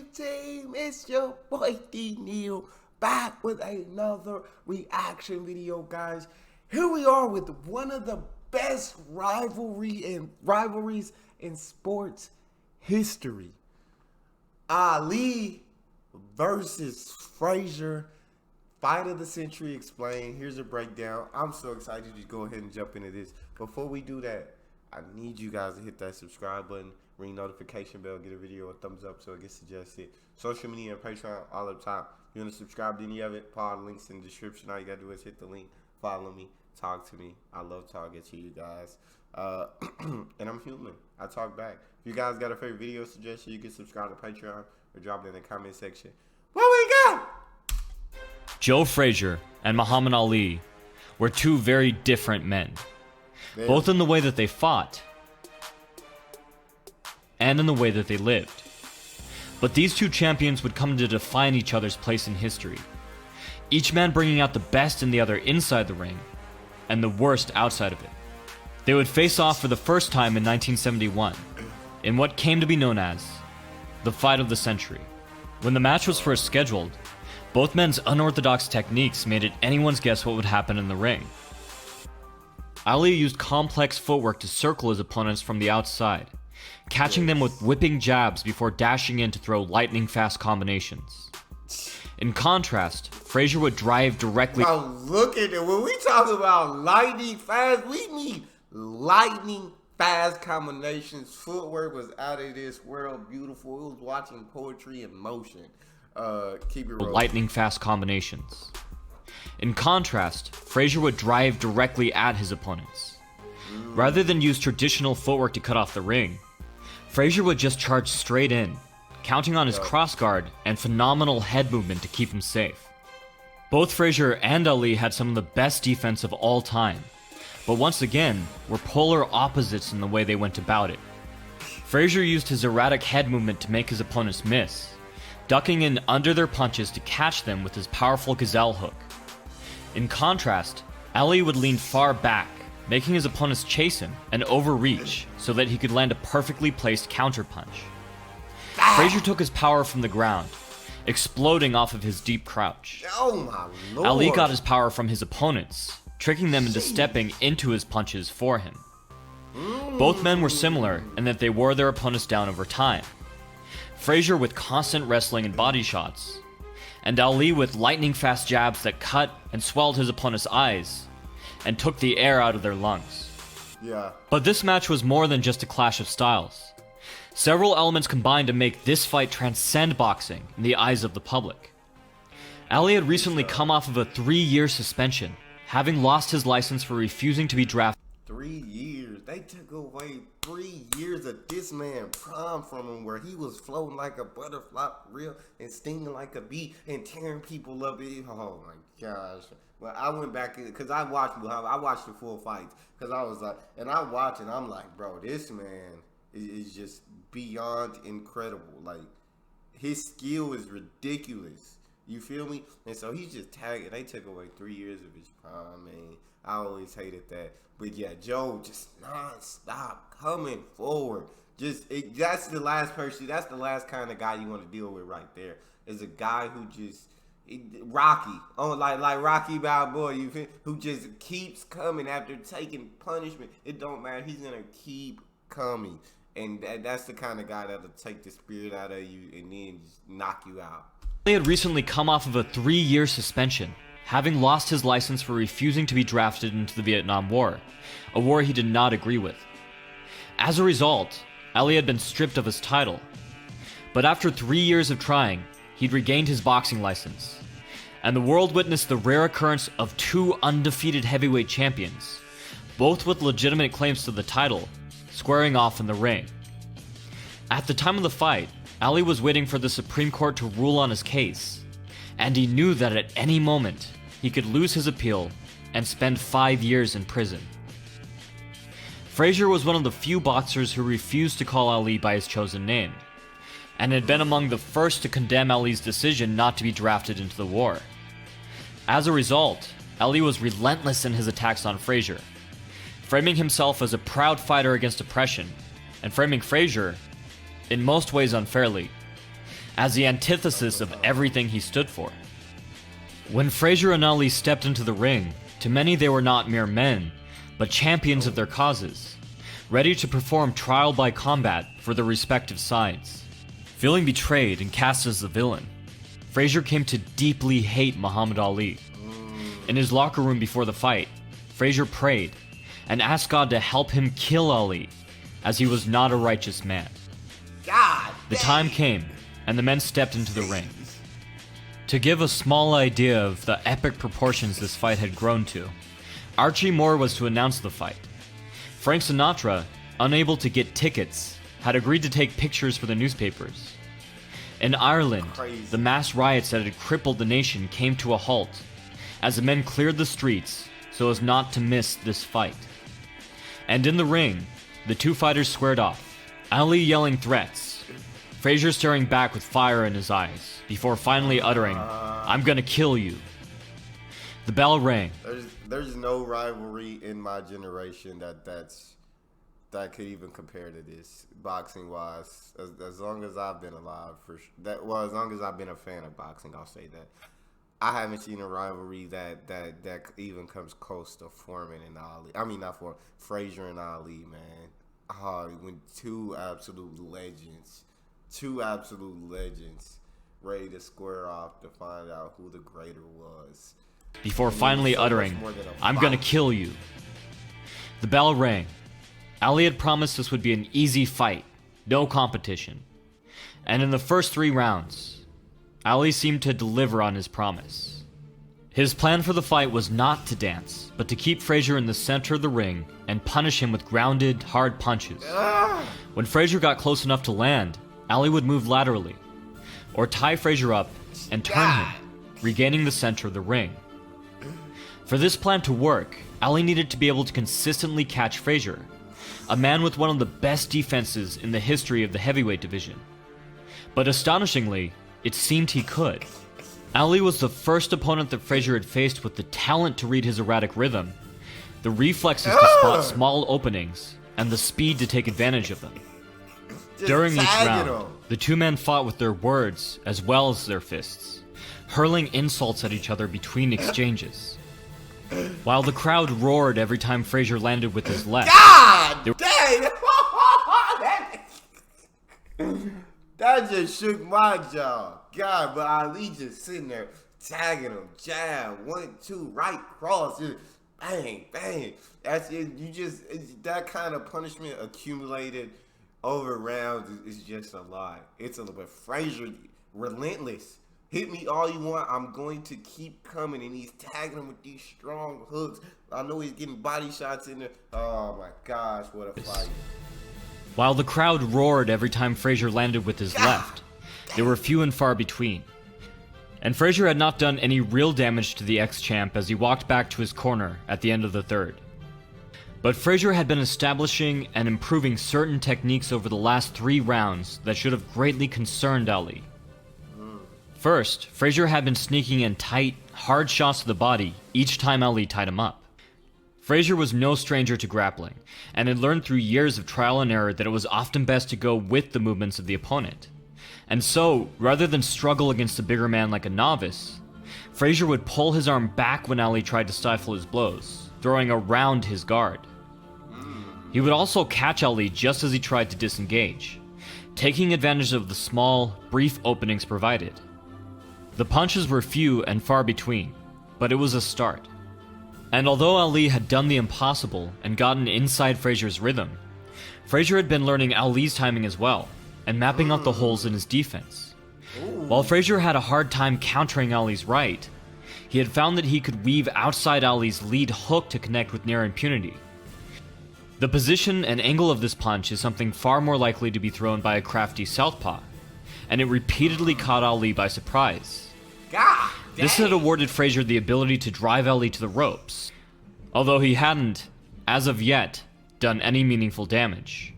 Wave Team, it's your boy Neal, back with another reaction video, guys. Here we are with one of the best rivalries in sports history. Ali versus Frazier, fight of the century explained. Here's a breakdown. I'm so excited to go ahead and jump into this. Before we do that, I need you guys to hit that subscribe button, ring notification bell, get a video a thumbs up so it gets suggested. Social media and Patreon all up top. You want to subscribe to any of it? Follow the links in the description. All you got to do is hit the link, follow me, talk to me. I love talking to you guys. And I'm human. I talk back. If you guys got a favorite video suggestion, you can subscribe to Patreon or drop it in the comment section. What we got? Joe Frazier and Muhammad Ali were two very different men, both in the way that they fought and in the way that they lived. But these two champions would come to define each other's place in history, each man bringing out the best in the other inside the ring and the worst outside of it. They would face off for the first time in 1971 in what came to be known as the fight of the century. When the match was first scheduled, both men's unorthodox techniques made it anyone's guess what would happen in the ring. Ali used complex footwork to circle his opponents from the outside, catching them with whipping jabs before dashing in to throw lightning-fast combinations. In contrast, Frazier would drive directly. Now look at it. When we talk about lightning fast, we mean lightning fast combinations. Footwork was out of this world, beautiful. It was watching poetry in motion. Keep it rolling. Lightning-fast combinations. In contrast, Frazier would drive directly at his opponents. Rather than use traditional footwork to cut off the ring, Frazier would just charge straight in, counting on his crossguard and phenomenal head movement to keep him safe. Both Frazier and Ali had some of the best defense of all time, but once again were polar opposites in the way they went about it. Frazier used his erratic head movement to make his opponents miss, ducking in under their punches to catch them with his powerful gazelle hook. In contrast, Ali would lean far back, making his opponents chase him and overreach so that he could land a perfectly placed counterpunch. Frazier took his power from the ground, exploding off of his deep crouch. Oh my lord. Ali got his power from his opponents, tricking them into stepping into his punches for him. Both men were similar in that they wore their opponents down over time. Frazier with constant wrestling and body shots, and Ali with lightning-fast jabs that cut and swelled his opponent's eyes and took the air out of their lungs. Yeah. But this match was more than just a clash of styles. Several elements combined to make this fight transcend boxing in the eyes of the public. Ali had recently come off of a 3-year suspension, having lost his license for refusing to be drafted. 3 years. They took away 3 years of this man prime from him, where he was floating like a butterfly real and stinging like a bee and tearing people up. Oh my gosh. Well, I went back because I watched the full fights because I was like, and I watched and I'm like, bro, this man is just beyond incredible. Like, his skill is ridiculous. You feel me? And so he's just tagging. They took away 3 years of his prime, man. I always hated that. But yeah, Joe just non-stop coming forward. That's the last person. That's the last kind of guy you want to deal with right there. Is a guy who just Rocky, like Rocky Balboa, you feel, who just keeps coming after taking punishment. It don't matter. He's gonna keep coming, and that's the kind of guy that'll take the spirit out of you and then just knock you out. Ali had recently come off of a 3-year suspension, having lost his license for refusing to be drafted into the Vietnam War, a war he did not agree with. As a result, Ali had been stripped of his title. But after 3 years of trying, he'd regained his boxing license, and the world witnessed the rare occurrence of 2 undefeated heavyweight champions, both with legitimate claims to the title, squaring off in the ring. At the time of the fight, Ali was waiting for the Supreme Court to rule on his case, and he knew that at any moment he could lose his appeal and spend 5 years in prison. Frazier was one of the few boxers who refused to call Ali by his chosen name, and had been among the first to condemn Ali's decision not to be drafted into the war. As a result, Ali was relentless in his attacks on Frazier, framing himself as a proud fighter against oppression, and framing Frazier, in most ways unfairly, as the antithesis of everything he stood for. When Frazier and Ali stepped into the ring, to many they were not mere men, but champions of their causes, ready to perform trial by combat for their respective sides. Feeling betrayed and cast as the villain, Frazier came to deeply hate Muhammad Ali. In his locker room before the fight, Frazier prayed and asked God to help him kill Ali, as he was not a righteous man. The time came, and the men stepped into the ring. To give a small idea of the epic proportions this fight had grown to, Archie Moore was to announce the fight. Frank Sinatra, unable to get tickets, had agreed to take pictures for the newspapers. In Ireland, the mass riots that had crippled the nation came to a halt, as the men cleared the streets so as not to miss this fight. And in the ring, the two fighters squared off, Ali yelling threats, Frazier staring back with fire in his eyes, before finally uttering, "I'm gonna kill you." The bell rang. There's no rivalry in my generation that could even compare to this, boxing wise. As long as I've been alive, as long as I've been a fan of boxing, I'll say that. I haven't seen a rivalry that even comes close to Foreman and Ali. I mean, not Foreman, Frazier and Ali, man. When two absolute legends, ready to square off to find out who the greater was. Before finally uttering, "I'm gonna kill you." The bell rang. Ali had promised this would be an easy fight, no competition. And in the first 3 rounds, Ali seemed to deliver on his promise. His plan for the fight was not to dance, but to keep Frazier in the center of the ring and punish him with grounded, hard punches. When Frazier got close enough to land, Ali would move laterally, or tie Frazier up and turn him, regaining the center of the ring. For this plan to work, Ali needed to be able to consistently catch Frazier, a man with one of the best defenses in the history of the heavyweight division. But astonishingly, it seemed he could. Ali was the first opponent that Frazier had faced with the talent to read his erratic rhythm, the reflexes to spot small openings, and the speed to take advantage of them. During each round, the two men fought with their words as well as their fists, hurling insults at each other between exchanges. While the crowd roared every time Frazier landed with his left. God dang! That just shook my jaw. God, but Ali just sitting there tagging him, jab, 1, 2, right cross, just bang, bang. That's it. That kind of punishment accumulated over rounds is just a lot. It's a little bit. Frazier, relentless. Hit me all you want. I'm going to keep coming, and he's tagging him with these strong hooks. I know he's getting body shots in there. Oh my gosh, what a fight! While the crowd roared every time Frazier landed with his left, they were few and far between. And Frazier had not done any real damage to the ex-champ as he walked back to his corner at the end of the third. But Frazier had been establishing and improving certain techniques over the last 3 rounds that should have greatly concerned Ali. First, Frazier had been sneaking in tight, hard shots to the body each time Ali tied him up. Frazier was no stranger to grappling, and had learned through years of trial and error that it was often best to go with the movements of the opponent. And so, rather than struggle against a bigger man like a novice, Frazier would pull his arm back when Ali tried to stifle his blows, throwing around his guard. He would also catch Ali just as he tried to disengage, taking advantage of the small, brief openings provided. The punches were few and far between, but it was a start. And although Ali had done the impossible and gotten inside Frazier's rhythm, Frazier had been learning Ali's timing as well, and mapping out the holes in his defense. While Frazier had a hard time countering Ali's right, he had found that he could weave outside Ali's lead hook to connect with near impunity. The position and angle of this punch is something far more likely to be thrown by a crafty southpaw, and it repeatedly caught Ali by surprise. This had awarded Frazier the ability to drive Ali to the ropes, although he hadn't, as of yet, done any meaningful damage.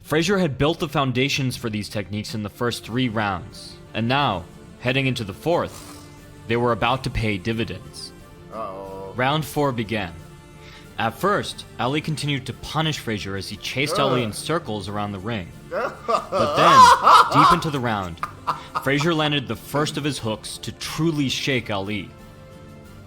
Frazier had built the foundations for these techniques in the first 3 rounds, and now, heading into the 4th, they were about to pay dividends. Round 4 began. At first, Ali continued to punish Frazier as he chased Ali in circles around the ring. But then, deep into the round, Frazier landed the first of his hooks to truly shake Ali.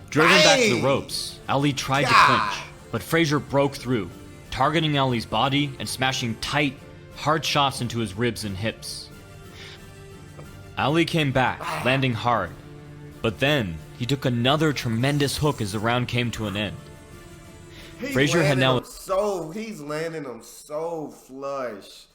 Driven back to the ropes, Ali tried to clinch, but Frazier broke through, targeting Ali's body and smashing tight, hard shots into his ribs and hips. Ali came back, landing hard, but then he took another tremendous hook as the round came to an end. Frazier had now... He's landing them so flush.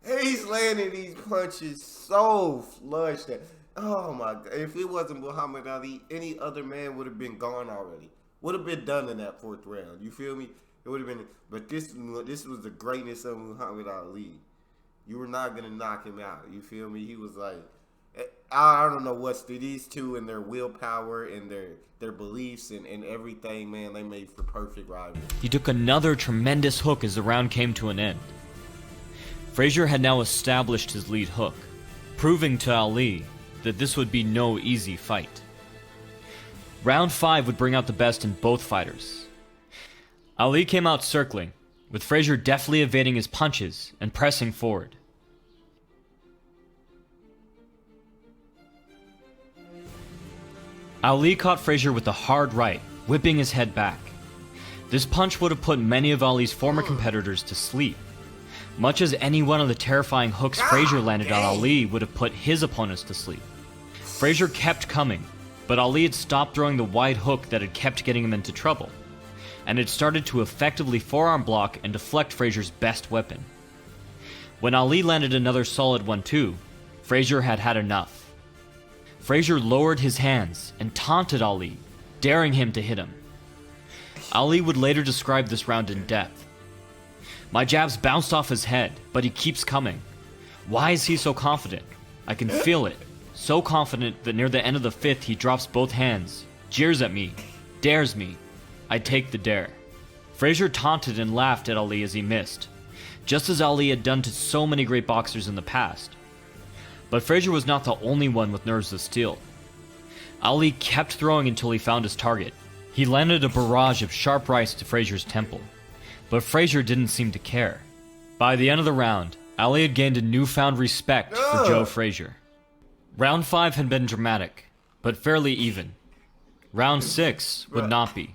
He's landing these punches so flush that, oh my God, if it wasn't Muhammad Ali, any other man would have been gone already. Would have been done in that 4th round. You feel me? It would have been, but this was the greatness of Muhammad Ali. You were not going to knock him out. You feel me? He was like, I don't know what's these two and their willpower and their beliefs and everything, man, they made for perfect rivals. He took another tremendous hook as the round came to an end. Frazier had now established his lead hook, proving to Ali that this would be no easy fight. Round 5 would bring out the best in both fighters. Ali came out circling, with Frazier deftly evading his punches and pressing forward. Ali caught Frazier with a hard right, whipping his head back. This punch would have put many of Ali's former competitors to sleep, much as any one of the terrifying hooks Frazier landed on Ali would have put his opponents to sleep. Frazier kept coming, but Ali had stopped throwing the wide hook that had kept getting him into trouble, and had started to effectively forearm block and deflect Frazier's best weapon. When Ali landed another solid 1-2, Frazier had had enough. Frazier lowered his hands and taunted Ali, daring him to hit him. Ali would later describe this round in depth. My jabs bounced off his head, but he keeps coming. Why is he so confident? I can feel it. So confident that near the end of the 5th he drops both hands, jeers at me, dares me. I take the dare. Frazier taunted and laughed at Ali as he missed, just as Ali had done to so many great boxers in the past. But Frazier was not the only one with nerves of steel. Ali kept throwing until he found his target. He landed a barrage of sharp rights to Frazier's temple, but Frazier didn't seem to care. By the end of the round, Ali had gained a newfound respect for Joe Frazier. Round 5 had been dramatic, but fairly even. Round 6 would not be.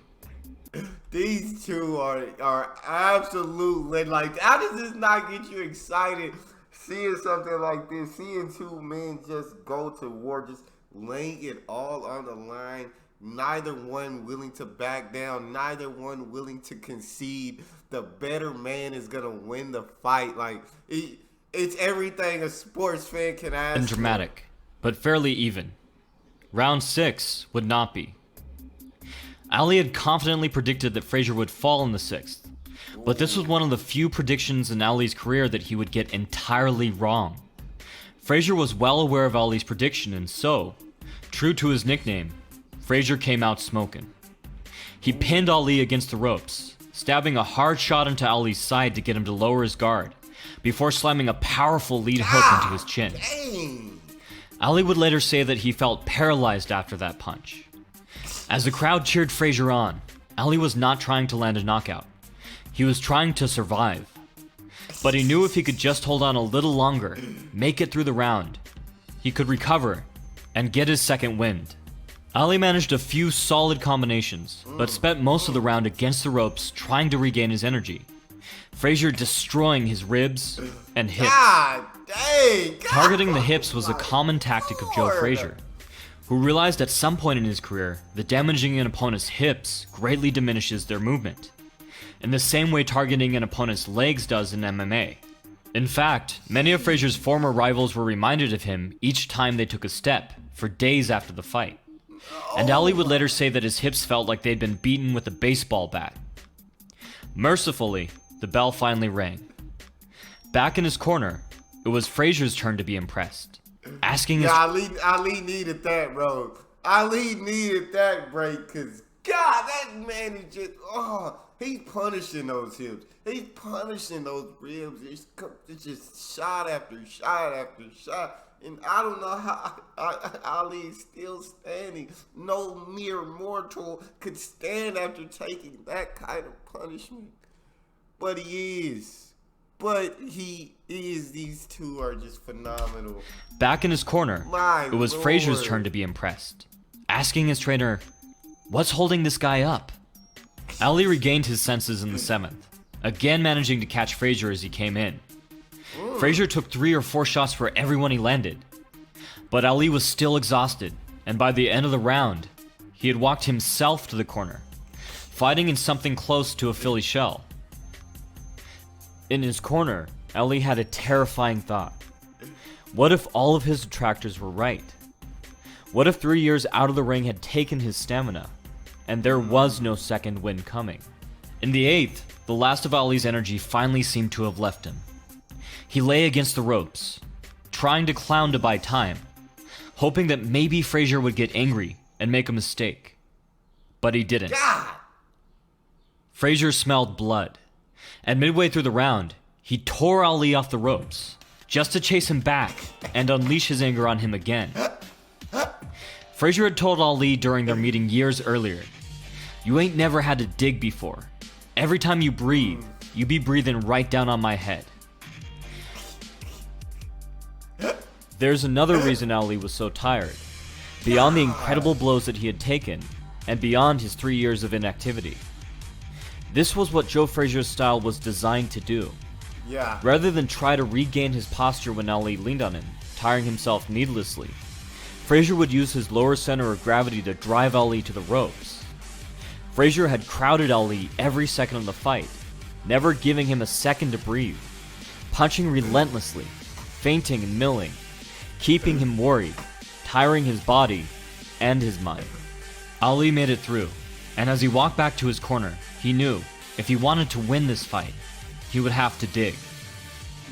These two are absolutely, like, how does this not get you excited? Seeing something like this, seeing two men just go to war, just laying it all on the line, neither one willing to back down, neither one willing to concede. The better man is going to win the fight. Like, it's everything a sports fan can ask. And dramatic, but fairly even. Round 6 would not be. Ali had confidently predicted that Frazier would fall in the 6th. But this was one of the few predictions in Ali's career that he would get entirely wrong. Frazier was well aware of Ali's prediction, and so, true to his nickname, Frazier came out smoking. He pinned Ali against the ropes, stabbing a hard shot into Ali's side to get him to lower his guard, before slamming a powerful lead hook into his chin. Ali would later say that he felt paralyzed after that punch. As the crowd cheered Frazier on, Ali was not trying to land a knockout. He was trying to survive. But he knew if he could just hold on a little longer, make it through the round, he could recover and get his second wind. Ali managed a few solid combinations, but spent most of the round against the ropes trying to regain his energy. Frazier destroying his ribs and hips. Targeting the hips was a common tactic of Joe Frazier, who realized at some point in his career that damaging an opponent's hips greatly diminishes their movement, in the same way targeting an opponent's legs does in MMA. In fact, many of Frazier's former rivals were reminded of him each time they took a step, for days after the fight. And Ali would later say that his hips felt like they'd been beaten with a baseball bat. Mercifully, the bell finally rang. Back in his corner, it was Frazier's turn to be impressed, asking his... Ali needed that, bro. Ali needed that break, because, God, that man is just... he's punishing those hips. He's punishing those ribs. It's just shot after shot after shot. And I don't know how Ali is still standing. No mere mortal could stand after taking that kind of punishment. But he is. But he These two are just phenomenal. Back in his corner, it was Frazier's turn to be impressed, asking his trainer, "What's holding this guy up?" Ali regained his senses in the 7th, again managing to catch Frazier as he came in. Frazier took 3 or 4 shots for everyone he landed, but Ali was still exhausted, and by the end of the round, he had walked himself to the corner, fighting in something close to a Philly shell. In his corner, Ali had a terrifying thought. What if all of his detractors were right? What if 3 years out of the ring had taken his stamina, and there was no second win coming? In the 8th, the last of Ali's energy finally seemed to have left him. He lay against the ropes, trying to clown to buy time, hoping that maybe Frazier would get angry and make a mistake. But he didn't. God. Frazier smelled blood, and midway through the round, he tore Ali off the ropes, just to chase him back and unleash his anger on him again. Frazier had told Ali during their meeting years earlier, "You ain't never had to dig before. Every time you breathe, you be breathing right down on my head." There's another reason Ali was so tired, beyond the incredible blows that he had taken, and beyond his 3 years of inactivity. This was what Joe Frazier's style was designed to do. Yeah. Rather than try to regain his posture when Ali leaned on him, tiring himself needlessly, Frazier would use his lower center of gravity to drive Ali to the ropes. Frazier had crowded Ali every second of the fight, never giving him a second to breathe, punching relentlessly, feinting and milling, keeping him worried, tiring his body and his mind. Ali made it through, and as he walked back to his corner, he knew if he wanted to win this fight, he would have to dig.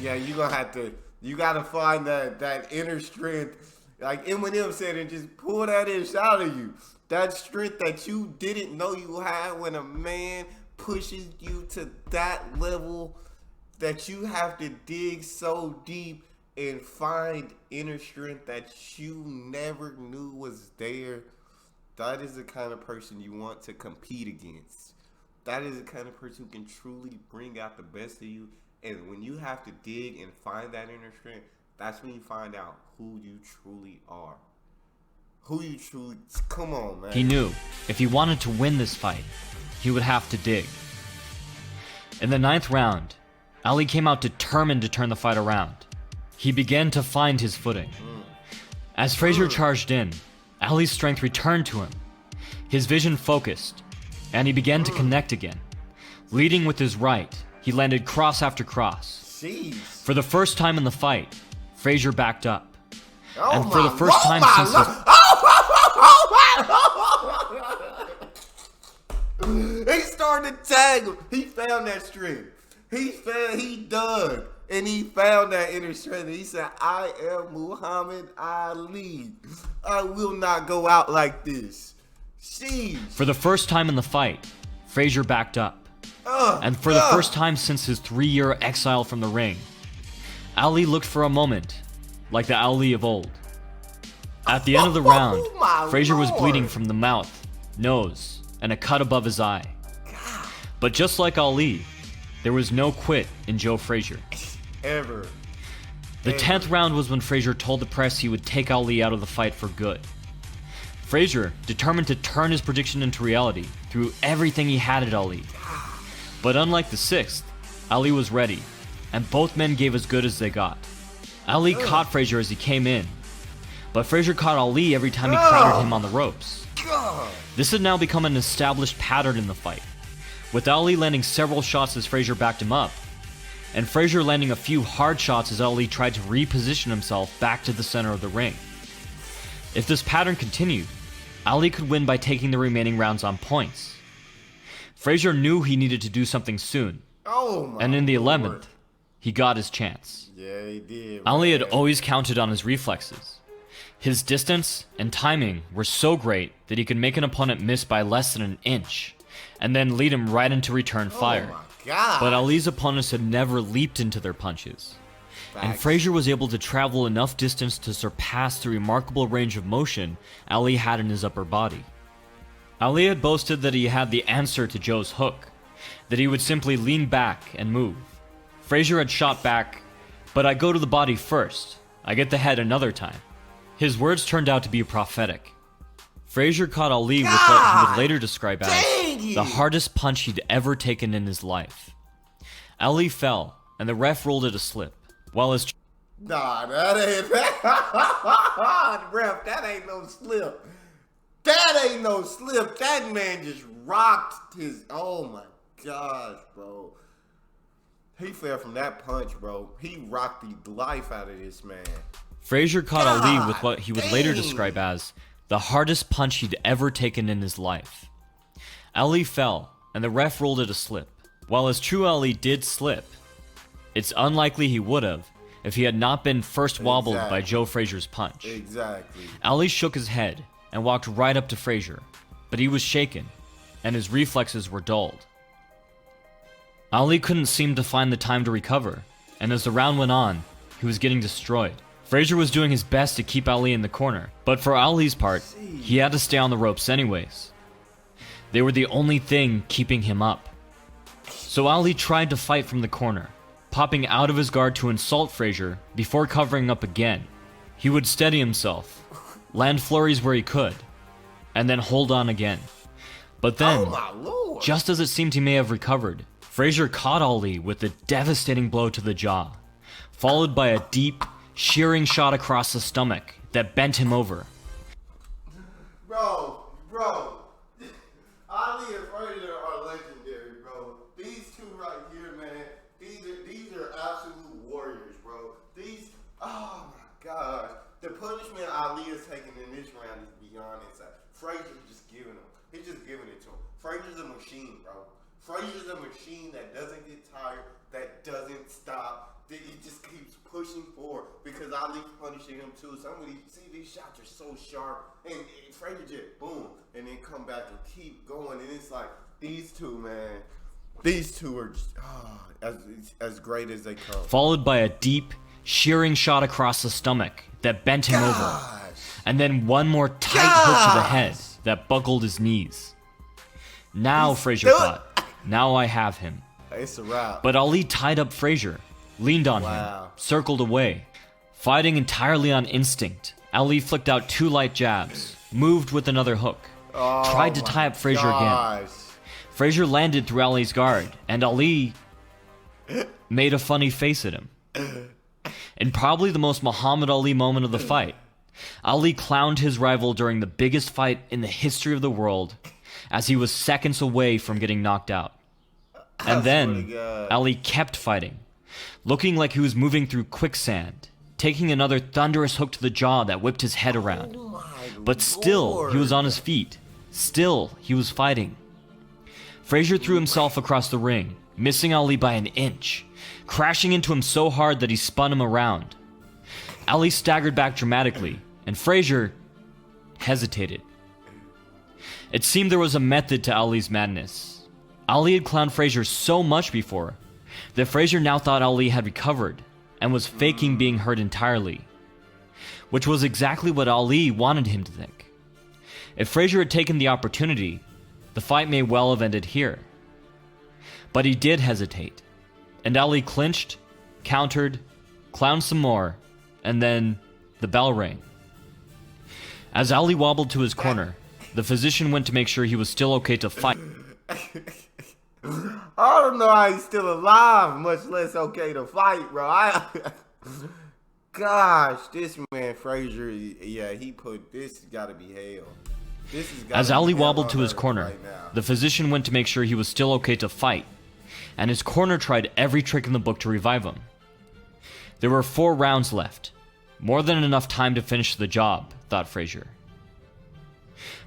Yeah, you gotta find that inner strength. Like Eminem said, and just pull that ish out of you. That strength that you didn't know you had when a man pushes you to that level that you have to dig so deep and find inner strength that you never knew was there. That is the kind of person you want to compete against. That is the kind of person who can truly bring out the best of you. And when you have to dig and find that inner strength, that's when you find out who you truly are. Come on, man. He knew if he wanted to win this fight, he would have to dig. In the 9th round, Ali came out determined to turn the fight around. He began to find his footing. As Frazier charged in, Ali's strength returned to him. His vision focused, and he began to connect again. Leading with his right, he landed cross after cross. Jeez. For the first time in the fight, Frazier backed up. Oh And for the first time since he started to tag him. He found that strength. He dug. And he found that inner strength. He said, "I am Muhammad Ali. I will not go out like this." Jeez. For the first time in the fight, Frazier backed up. And for the first time since his 3-year exile from the ring, Ali looked for a moment like the Ali of old. At the end of the round, Frazier was bleeding from the mouth, nose, and a cut above his eye. But just like Ali, there was no quit in Joe Frazier. Ever. The 10th round was when Frazier told the press he would take Ali out of the fight for good. Frazier, determined to turn his prediction into reality, threw everything he had at Ali. But unlike the 6th, Ali was ready, and both men gave as good as they got. Ali caught Frazier as he came in, but Frazier caught Ali every time he crowded him on the ropes. This had now become an established pattern in the fight, with Ali landing several shots as Frazier backed him up, and Frazier landing a few hard shots as Ali tried to reposition himself back to the center of the ring. If this pattern continued, Ali could win by taking the remaining rounds on points. Frazier knew he needed to do something soon, and in the 11th, he got his chance. Yeah, he did. Ali had always counted on his reflexes. His distance and timing were so great that he could make an opponent miss by less than an inch, and then lead him right into return fire. Oh my God. But Ali's opponents had never leaped into their punches. And Facts. Frazier was able to travel enough distance to surpass the remarkable range of motion Ali had in his upper body. Ali had boasted that he had the answer to Joe's hook, that he would simply lean back and move. Frazier had shot back But I go to the body first. I get the head another time. His words turned out to be prophetic. Frazier caught Ali with what he would later describe as the hardest punch he'd ever taken in his life. Ali fell, and the ref ruled it a slip, while his... Nah, that ain't... Ref, that ain't no slip. That ain't no slip. That man just rocked his... Oh, my gosh, bro. He fell from that punch, bro. He rocked the life out of this man. Frazier caught Ali with what he would later describe as the hardest punch he'd ever taken in his life. Ali fell, and the ref ruled it a slip. While his true Ali did slip, it's unlikely he would have if he had not been first wobbled by Joe Frazier's punch. Exactly. Ali shook his head and walked right up to Frazier, but he was shaken, and his reflexes were dulled. Ali couldn't seem to find the time to recover, and as the round went on, he was getting destroyed. Frazier was doing his best to keep Ali in the corner, but for Ali's part, he had to stay on the ropes anyways. They were the only thing keeping him up. So Ali tried to fight from the corner, popping out of his guard to insult Frazier before covering up again. He would steady himself, land flurries where he could, and then hold on again. But then, just as it seemed he may have recovered, Frazier caught Ali with a devastating blow to the jaw, followed by a deep, shearing shot across the stomach that bent him over. Bro, Ali and Frazier are legendary, bro. These two right here, man, these are absolute warriors, bro. Oh my gosh. The punishment Ali is taking in this round is beyond insane. Frazier's just giving him. He's just giving it to him. Frazier's a machine, bro. Frazier's a machine that doesn't get tired, that doesn't stop. He just keeps pushing forward because Ali's punishing him too. Some of these shots are so sharp, and Frazier just boom, and then come back and keep going. And it's like these two, man. These two are just, as great as they come. Followed by a deep, shearing shot across the stomach that bent him over, and then one more tight hook to the head that buckled his knees. Now Frazier thought, now I have him. It's a wrap. But Ali tied up Frazier, leaned on him, circled away. Fighting entirely on instinct, Ali flicked out 2 light jabs, moved with another hook, tried to tie up Frazier again. Frazier landed through Ali's guard, and Ali made a funny face at him. In probably the most Muhammad Ali moment of the fight, Ali clowned his rival during the biggest fight in the history of the world, as he was seconds away from getting knocked out. And then, Ali kept fighting, looking like he was moving through quicksand, taking another thunderous hook to the jaw that whipped his head around. But still, he was on his feet. Still, he was fighting. Frazier threw himself across the ring, missing Ali by an inch, crashing into him so hard that he spun him around. Ali staggered back dramatically, and Frazier hesitated. It seemed there was a method to Ali's madness. Ali had clowned Frazier so much before that Frazier now thought Ali had recovered and was faking being hurt entirely, which was exactly what Ali wanted him to think. If Frazier had taken the opportunity, the fight may well have ended here. But he did hesitate, and Ali clinched, countered, clowned some more, and then the bell rang. As Ali wobbled to his corner, the physician went to make sure he was still okay to fight. I don't know how he's still alive, much less okay to fight, bro. Gosh, this man Frazier, he put this. Gotta be hell. As Ali wobbled to his corner, the physician went to make sure he was still okay to fight, and his corner tried every trick in the book to revive him. There were 4 rounds left, more than enough time to finish the job, thought Frazier.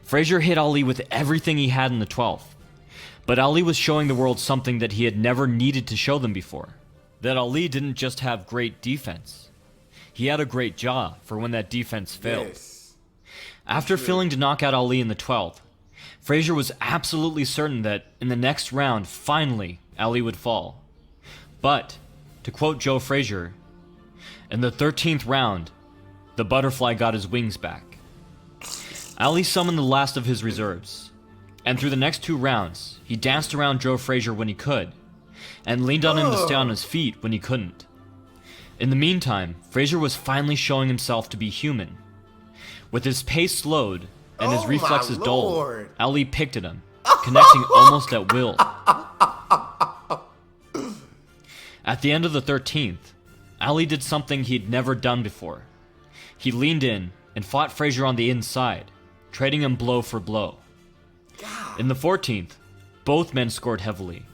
Frazier hit Ali with everything he had in the 12th, but Ali was showing the world something that he had never needed to show them before. That Ali didn't just have great defense. He had a great jaw for when that defense failed. Yes. After failing to knock out Ali in the 12th, Frazier was absolutely certain that in the next round, finally, Ali would fall. But, to quote Joe Frazier, in the 13th round, the butterfly got his wings back. Ali summoned the last of his reserves, and through the next 2 rounds, he danced around Joe Frazier when he could, and leaned on him to stay on his feet when he couldn't. In the meantime, Frazier was finally showing himself to be human. With his pace slowed and his reflexes dulled, Ali picked at him, connecting almost at will. At the end of the 13th, Ali did something he'd never done before. He leaned in and fought Frazier on the inside, trading him blow for blow. In the 14th, both men scored heavily,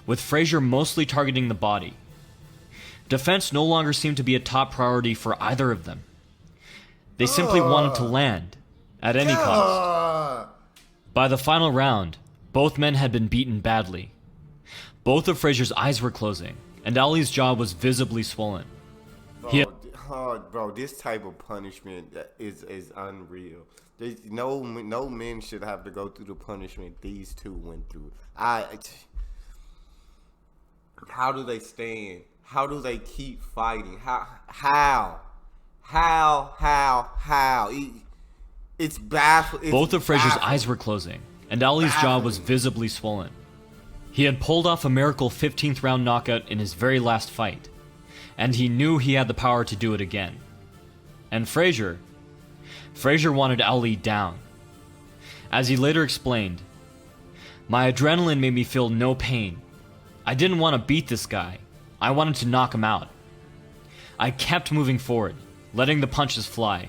with Frazier mostly targeting the body. Defense no longer seemed to be a top priority for either of them. They simply wanted to land, at any cost. By the final round, both men had been beaten badly. Both of Frazier's eyes were closing, and Ali's jaw was visibly swollen. Bro, this type of punishment is unreal. No men should have to go through the punishment these two went through. How do they stand? How do they keep fighting? How? It's baffling. Both of Frazier's eyes were closing, and Ali's jaw was visibly swollen. He had pulled off a miracle 15th round knockout in his very last fight, and he knew he had the power to do it again. And Frazier wanted Ali down. As he later explained, "My adrenaline made me feel no pain. I didn't want to beat this guy. I wanted to knock him out. I kept moving forward, letting the punches fly.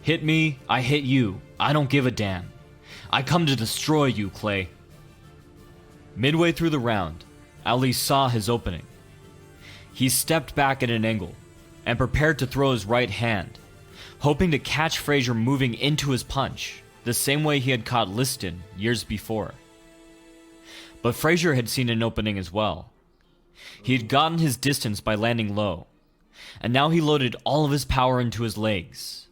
Hit me, I hit you. I don't give a damn. I come to destroy you, Clay." Midway through the round, Ali saw his opening. He stepped back at an angle and prepared to throw his right hand, hoping to catch Frazier moving into his punch, the same way he had caught Liston years before. But Frazier had seen an opening as well. He had gotten his distance by landing low, and now he loaded all of his power into his legs.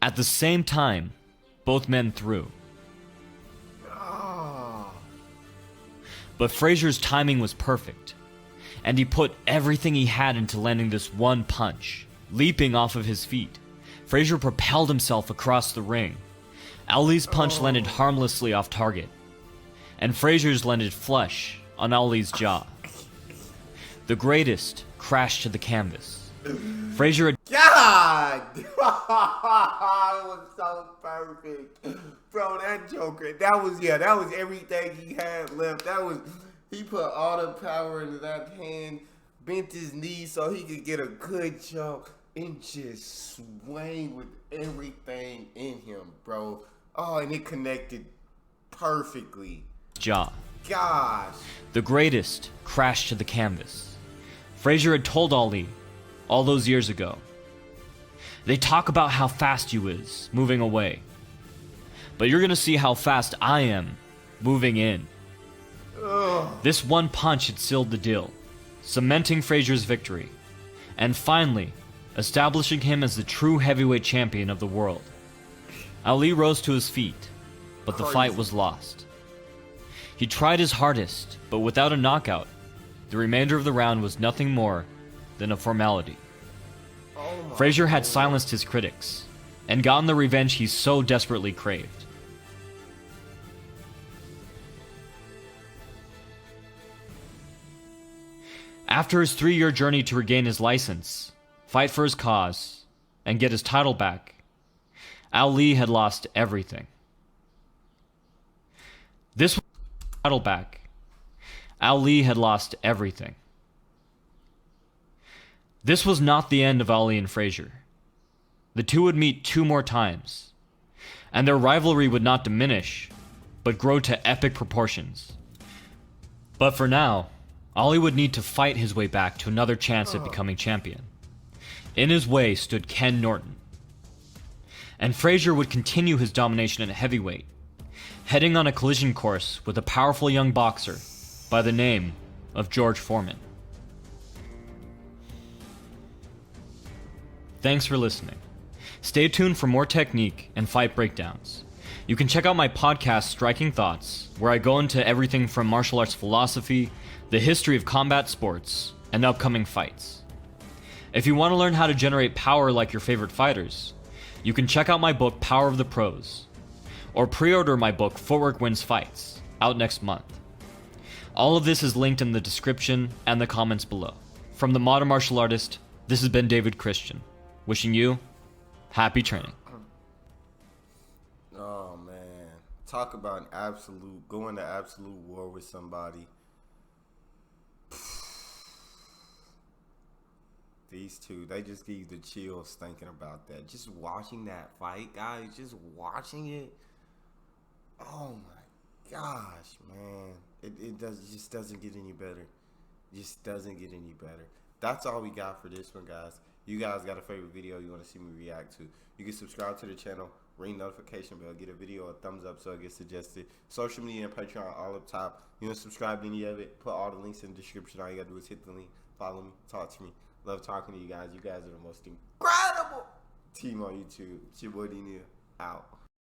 At the same time, both men threw. But Frazier's timing was perfect, and he put everything he had into landing this one punch. Leaping off of his feet, Frazier propelled himself across the ring. Ali's punch landed harmlessly off target, and Frazier's landed flush on Ali's jaw. The greatest crashed to the canvas. Frazier had... God! It was so perfect. Bro, that Joker, that was everything he had left. He put all the power into that hand, bent his knee so he could get a good jump, and just swing with everything in him, bro. Oh, and it connected perfectly. Jaw. Gosh. The greatest crashed to the canvas. Frazier had told Ali all those years ago. "They talk about how fast you is, moving away. But you're gonna see how fast I am, moving in." This one punch had sealed the deal, cementing Frazier's victory, and finally establishing him as the true heavyweight champion of the world. Ali rose to his feet, but the fight was lost. He tried his hardest, but without a knockout, the remainder of the round was nothing more than a formality. Frazier had silenced his critics and gotten the revenge he so desperately craved. After his 3-year journey to regain his license, fight for his cause, and get his title back, Ali had lost everything. This was his title back. Ali had lost everything. This was not the end of Ali and Frazier. The two would meet 2 more times, and their rivalry would not diminish, but grow to epic proportions. But for now, Ali would need to fight his way back to another chance at becoming champion. In his way stood Ken Norton. And Frazier would continue his domination at heavyweight, heading on a collision course with a powerful young boxer by the name of George Foreman. Thanks for listening. Stay tuned for more technique and fight breakdowns. You can check out my podcast, Striking Thoughts, where I go into everything from martial arts philosophy, the history of combat sports, and upcoming fights. If you want to learn how to generate power like your favorite fighters, you can check out my book, Power of the Pros, or pre-order my book, Footwork Wins Fights, out next month. All of this is linked in the description and the comments below. From the modern martial artist, This has been David Christian, wishing you happy training. Oh man, talk about going to absolute war with somebody. These two, they just give you the chills thinking about that. Just watching that fight, guys, just watching it. Oh my gosh, man. It just doesn't get any better. Just doesn't get any better. That's all we got for this one, guys. You guys got a favorite video you want to see me react to? You can subscribe to the channel, ring notification bell, get a video a thumbs up so it gets suggested. Social media and Patreon all up top. You want to subscribe to any of it? Put all the links in the description. All you got to do is hit the link, follow me, talk to me. Love talking to you guys. You guys are the most incredible team on YouTube. It's your boy Neal. Out.